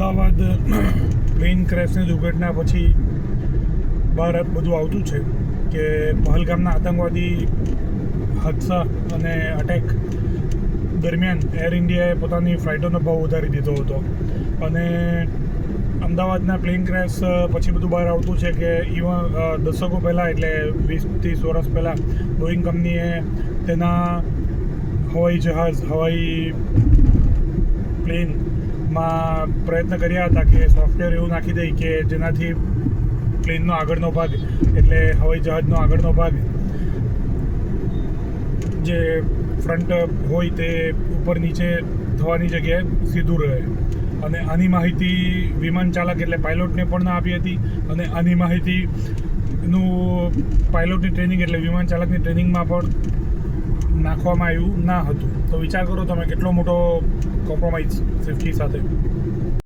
Ahmedabad plane ક્રેશની દુર્ઘટના પછી બહાર બધું આવતું છે કે પહલગામના આતંકવાદી હાદસા અને અટેક દરમિયાન એર ઇન્ડિયાએ પોતાની ફ્લાઇટોનો ભાવ વધારી દીધો હતો અને અમદાવાદના પ્લેન ક્રેશ પછી બધું બહાર આવતું છે કે ઇવન દશકો પહેલાં એટલે 20-30 વર્ષ પહેલાં બોઈંગ કંપનીએ તેના હવાઈ પ્લેનમાં પ્રયત્ન કર્યા હતા કે સોફ્ટવેર એવું નાખી દે કે જેનાથી પ્લેનનો આગળનો ભાગ એટલે હવાઈ જહાજનો આગળનો ભાગ જે ફ્રન્ટ હોય તે ઉપર નીચે થવાની જગ્યાએ સીધું રહે અને આની માહિતી વિમાન ચાલક એટલે પાયલોટને પણ ના આપી હતી અને આની માહિતીનું પાયલોટની ટ્રેનિંગ એટલે વિમાન ચાલકની ટ્રેનિંગમાં પણ નાખવામાં આવ્યું ના હતું. તો વિચાર કરો તમે કેટલો મોટો કોમ્પ્રોમાઇઝ સેફ્ટી સાથે.